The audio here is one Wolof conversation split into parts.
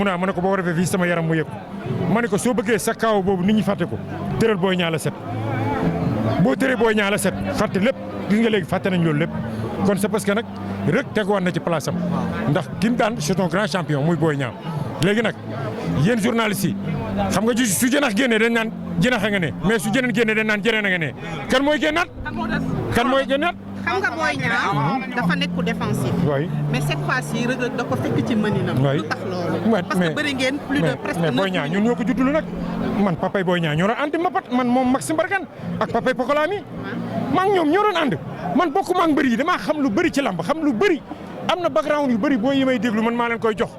mun a ma ne ko boo defee fii sama yaram mu yëg ma ne ko soo bëggee sa kaaw boobu nit ñi fàtte ko tëral Boy Niang la set boo tëree Boy Niang la set fàtte lépp gis nga léegi fàtte nañ loolu lépp kon c'est parce que nag rek teguwaat na ci place am ndax ki mu daan c'est un grand champion muy Boy Niang léegi nag yéen journalistes yi xam nga su jënax génnee dañ naan jënax a nga ne mais su jëneen génnee dañ naan jëneen a nga ne kan mooy génnaat kan mooy génnaat xam nga Boy Niang dafa nekk ku défensif. oui mais cette fois-ci Reug Reug da ko fekk ci mëninam. oui lu tax loolu. parce que bëri ngeen plus de presque. mais Boy Niang ñun ñoo ko juddulu nag man papay Boy Niang ñoo doon ànd mbapat man moom Maxime Bargane ak papay Pokola mi maa ngi ñoom ñoo doon ànd man bokkuma ak mbëri yi damaa xam lu bëri ci lamb xam lu bëri am na background yu bëri booy yi may déglu man maa leen koy jox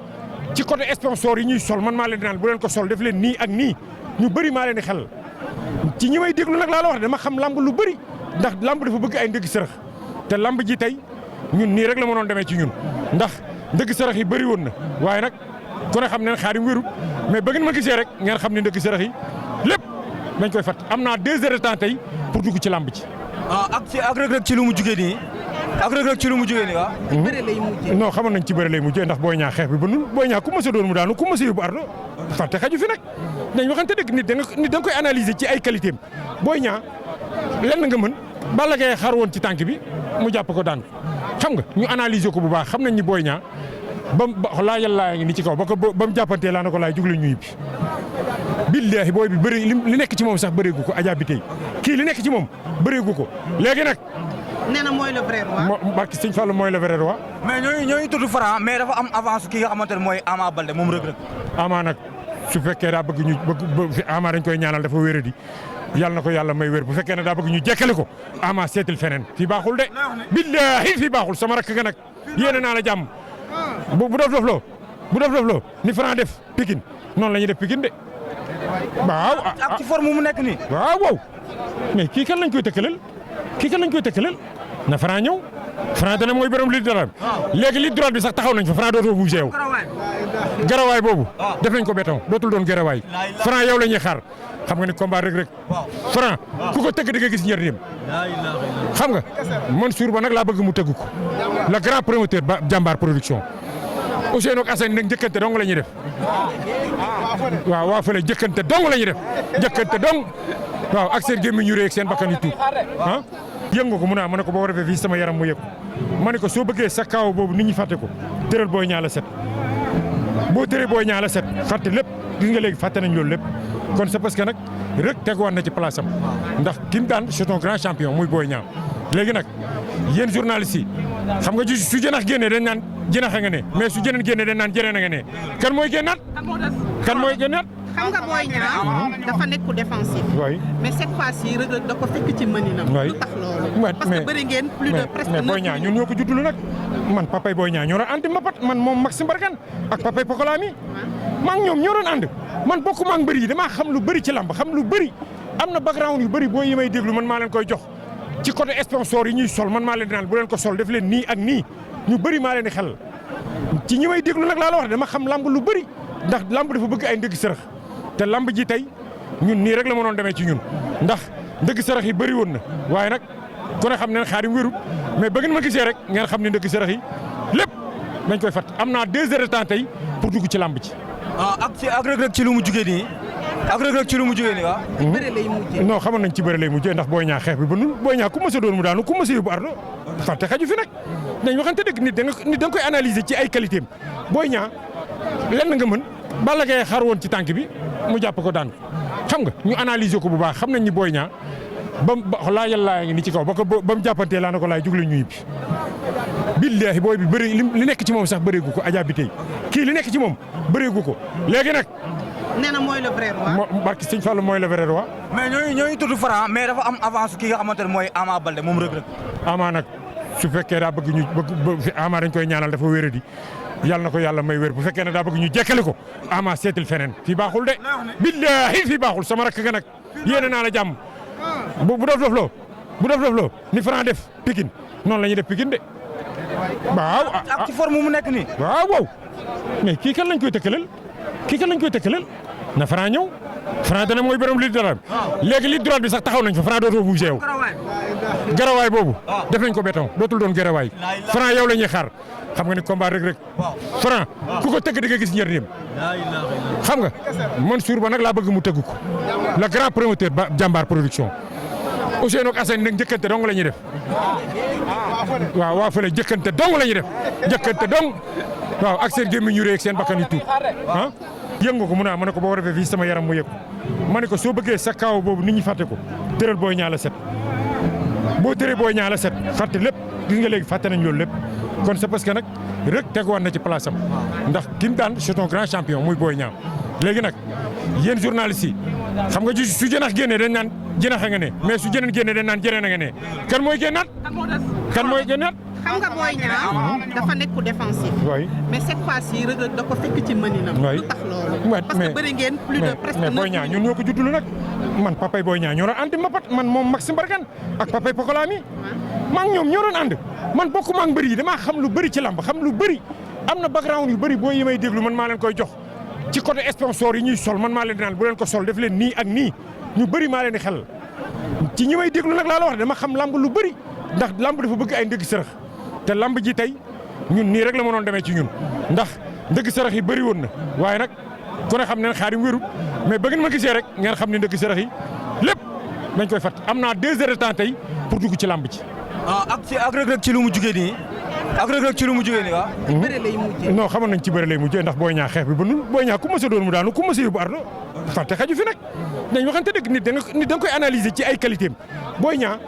ci côté sponsor yi ñuy sol man maa leen di naan bu leen ko sol def leen nii ak nii ñu bëri maa leen di xel ci ñi may déglu nag laa la wax dama xam lamb lu bëri ndax lamb dafa bëgg ay ndëgg sërëx te lamb ji tey ñun nii rek la mënoon demee ci ñun ndax ndëgg sërëx yi bëri woon na waaye nag ku ne xam ne Xaadim wéru mais ba ngeen ma gisee rek ngeen xam ne ndëgg sërëx yi lépp dañ koy fat am naa 2 heures de temps tey pour dugg ci lamb ji. ak Reug Reug ci lu mu jugee nii ak Reug Reug ci lu mu jugee nii waaw. bëre lay mujjee. non xamoon nañ ci bëre lay mujjee ndax Boy Niang xeex bi ba nu Boy Niang ku mës a doon mu daanu ku mës a yóbbu ardo fàtte xaju fi nag dañ waxante dëgg nit da nga koy analyser ci ay qualité am Boy Niang lenn nga mën Balla Gaye xar woon ci tànk bi mu jàpp ko daan xam nga ñu analyser ko bu baax xam nañ ni Boy Niang ba laajal laa ngi ni ci kaw ba mu jàppantee laa na ko laay jug la ñuy bi billaahi booy bi bëri li nekk ci moom sax bëreegu ko Adja bi tey kii li nekk ci moom bëreegu ko léegi nag. nee na mooy le vrai roi. barki Sëñ Fallu mooy le vrai roi. mais ñooñu tudd Franc mais dafa am avance ki nga xamante ne mooy Ama Baldé moom Reug Reug. Ama nag su fekkee daa bëgg Ama dañ koy ñaanal dafa wéradi yàlla na ko yàlla may wér bu fekkee ne daa bëgg ñu jekkale ko Ama seetil feneen fii baaxul de. billaahi fii baaxul sama rakk nga nag yéene naa la jàmm bu dof loo ni Franc def Pikine noonu la ñuy def Pikine de. waaw ak ci forme mu nekk nii. waaw mais kii kan lañ koy tëkkaleel na Franc ñëw Franc dana mooy borom li droit bi léegi li droit bi sax taxaw nañ fa Franc dootoo bougé yow garawaay boobu def nañ ko béton dootul doon garawaay Franc yow la ñuy xaar xam nga ni combat Reug Reug Franc ku ko tëgg di nga gis njëriñam xam nga Mansour Ba nag laa bëgg mu tëgg ko le grand promoteur ba Jàmbaar production Ousseynou ak Assane nag njëkkante dong la ñuy def waaw waa fële njëkkante dong la ñuy def njëkkante dong waaw ak seen gémmiñ ñu rëy ak seen bakkan yu tuut ah yëg nga ko mun a ma ne ko boo defee fii sama yaram mu yëg ma ne ko soo bëggee sa kaaw boobu nit ñi fàtte ko tëral Boy Niang la set boo tëree Boy Niang la set fàtte lépp gis nga léegi fàtte nañ loolu lépp kon c'est parce que nag rek teguwaat na ci place am ndax ki mu daan c'est un grand champion muy Boy Niang léegi nag yéen journalistes yi xam nga su jënax génnee dañ naan jënax a nga ne mais su jëneen génnee dañ naan jëneen a nga ne kan mooy génnaat kan mooy génnaat. xam nga Boy Niang dafa nekk ku défensif. oui mais cette fois-ci Reug Reug da ko fekk ci mëninam. oui lu tax loolu. parce que bëri ngeen plus de presque. mais Boy Niang ñun ñoo ko juddulu nag man papay Boy Niang ñoo doon ànd mbapat man moom Maxime Bargane ak papay Pokola mi maa ngi ñoom ñoo doon ànd man bokkuma ak mbëri yi damaa xam lu bëri ci lamb xam lu bëri am na background yu bëri booy yi may déglu man maa leen koy jox ci côté sponsor yi ñuy sol man maa leen di naan bu leen ko sol def leen nii ak nii ñu bëri maa leen di xel ci ñi may déglu nag laa la wax dama xam lamb lu bëri ndax lamb dafa bëgg ay ndëgg sërëx te lamb ji tey ñun nii rek la mënoon demee ci ñun ndax ndëgg sërëx yi bëri woon na waaye nag ku ne xam ne Xaadim wéru mais ba ngeen ma gisee rek ngeen xam ne ndëgg sërëx yi lépp dañ koy fat am naa 2 heures de temps tey pour dugg ci lamb ji. ak Reug Reug ci lu mu jugee nii ak Reug Reug ci lu mu jugee nii waaw. bëre lay mujjee. non xamoon nañ ci bëre lay mujjee ndax Boy Niang xeex bi ba nu Boy Niang ku mës a doon mu daanu ku mës a yóbbu ardo fàtte xaju fi nag dañ waxante dëgg nit da nga koy analyser ci ay qualité am Boy Niang lenn nga mën Balla Gaye xar woon ci tànk bi mu jàpp ko daan xam nga ñu analyser ko bu baax xam nañ ni Boy Niang ba laajal laa ngi ni ci kaw ba mu jàppantee laa na ko laay jug la ñuy bi billaahi booy bi bëri li nekk ci moom sax bëreegu ko Adja bi tey kii li nekk ci moom bëreegu ko léegi nag. nee na mooy le vrai roi. barki Sëñ Fallu mooy le vrai roi. mais ñooñu tudd Franc mais dafa am avance ki nga xamante ne mooy Ama Baldé moom Reug Reug. Ama nag su fekkee daa bëgg Ama dañ koy ñaanal dafa wéradi yàlla na ko yàlla may wér bu fekkee ne daa bëgg ñu jekkale ko Ama seetil feneen fii baaxul de. billaahi fii baaxul sama rakk nga nag yéene naa la jàmm bu dof loo ni Franc def Pikine noonu la ñuy def Pikine de. waaw ak ci forme mu nekk nii. waaw mais kii kan lañ koy tëkkaleel na Franc ñëw Franc dana mooy borom li droit bi léegi li droit bi sax taxaw nañ fa Franc dootoo bougé yow garawaay boobu def nañ ko béton dootul doon garawaay Franc yow la ñuy xaar xam nga ni combat Reug Reug Franc ku ko tëgg di nga gis njëriñam xam nga Mansour Ba nag laa bëgg mu tëgg ko le grand promoteur ba jàmbaar production Ousseynou ak Assane nag njëkkante dong la ñuy def waaw waa fële njëkkante dong la ñuy def njëkkante dong waaw ak seen gémmiñ ñu rëy ak seen bakkan yu tuut ah yëngu ko mu ne ma ne ko boo defee fii sama yaram mu yëg ma ne ko soo bëggee sa kaaw boobu nit ñi fàtte ko tëral Boy Niang la set boo tëree Boy Niang la set fàtte lépp gis nga léegi fàtte nañ loolu lépp kon c'est parce que nag Reug teguwaat na ci place am ndax ki mu daan c'est un grand champion muy Boy Niang léegi nag yéen journalistes yi xam nga su jënax génnee dañ naan jënax a nga ne mais su jëneen génnee dañ naan jëneen a nga ne kan mooy génnaat kan mooy génnaat xam nga Boy Niang dafa nekk ku défensif. oui mais cette fois-ci Reug Reug da ko fekk ci mëninam. lu tax loolu. parce que bëri ngeen plus de presque. mais Boy Niang ñun ñoo ko juddulu nag man papay Boy Niang ñoo doon ànd mbapat man moom Maxime Bargane ak papay Pokola mi maa ngi ñoom ñoo doon ànd man bokkuma ak mbëri yi damaa xam lu bëri ci lamb xam lu bëri am na background yu bëri boo yi may déglu man maa leen koy jox ci côté sponsor yi ñuy sol man maa leen di naan bu leen ko sol def leen nii ak nii ñu bëri maa leen di xel ci ñi may déglu nag laa la wax dama xam lamb lu bëri ndax lamb dafa bëgg ay ndëgg sërëx te lamb ji tey ñun nii rek la mënoon demee ci ñun ndax ndëgg sërëx yi bëri woon na waaye nag ku ne xam ne Xaadim wérut mais ba ngeen ma gisee rek ngeen xam ne ndëgg sërëx yi lépp dañ koy fat am naa 2 heures de temps tey pour dugg ci lamb ji. ak Reug Reug ci lu mu jugee nii ak Reug Reug ci lu mu jugee nii waaw. ci bëre lay mujjee. non xamoon nañ ci bëre lay mujjee ndax Boy Niang xeex bi ba nu Boy Niang ku mës a doon mu daanu ku mës a yóbbu ardo fàtte xaju fi nag dañ waxante dëgg nit da nga koy analyser ci ay qualité am Boy Niang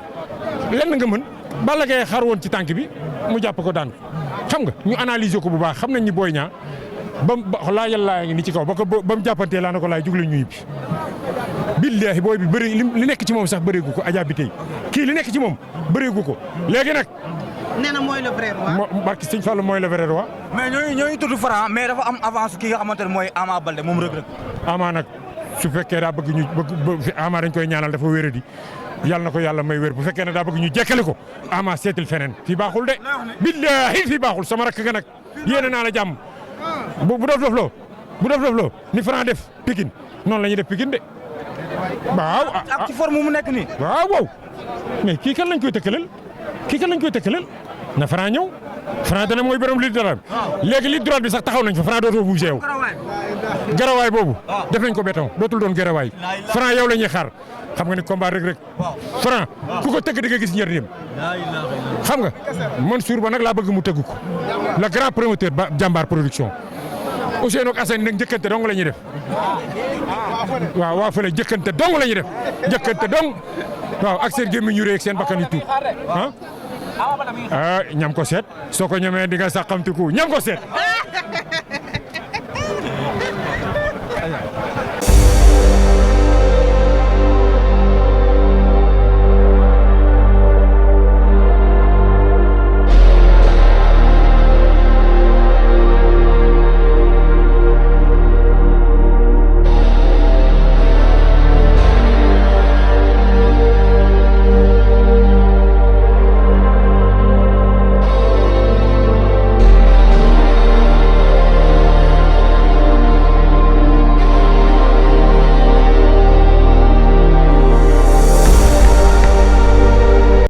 lenn nga mën Balla Gaye xar woon ci tànk bi mu jàpp ko daan xam nga ñu analyser ko bu baax xam nañ ni Boy Niang ba laa yàlla ngi ni ci kaw ba mu jàppantee laa na ko laay jug la ñu yibbi billaahi booy bi bëri li nekk ci moom sax bëreegu ko Adja bi tey kii li nekk ci moom bëreegu ko léegi nag. nee na mooy le vrai roi. barki Sëñ Fallu mooy le vrai roi. mais ñooñu tudd Franc mais dafa am avance ki nga xamante ne mooy Ama Baldé moom Reug Reug. Ama nag su fekkee daa bëgg ñu bëgg Ama dañ koy ñaanal dafa wéradi yàlla na ko yàlla may wér bu fekkee ne daa bëgg ñu jekkali ko Ama seetil feneen fii baaxul de. billaahi fii baaxul sama rakk nga nag yéene naa la jàmm bu dof loo ni Franc def Pikine noonu la ñuy def Pikine de. waaw ak ci forme mu nekk nii. waaw mais kii kan lañ koy tëkkaleel na Franc ñëw Franc dana mooy borom ligne droite bi léegi ligne droite bi sax taxaw nañ fa Franc dootoo bougé yow garawaay boobu def nañ ko béton dootul doon garawaay Franc yow la ñuy xaar xam nga ni combat Reug Reug Franc ku ko tëgg di nga gis njëriñam xam nga Mansour Ba nag laa bëgg mu tëgg ko le grand promoteur ba jàmbaar production Ousseynou ak Assane nag njëkkante dong la ñuy def waaw waa fële njëkkante dong la ñuy def njëkkante dong waaw ak seen gémmiñ ñu rëy ak seen bakkan yu tuut ñam ko seet soo ko ñamee di nga sàqamtiku ñam ko seet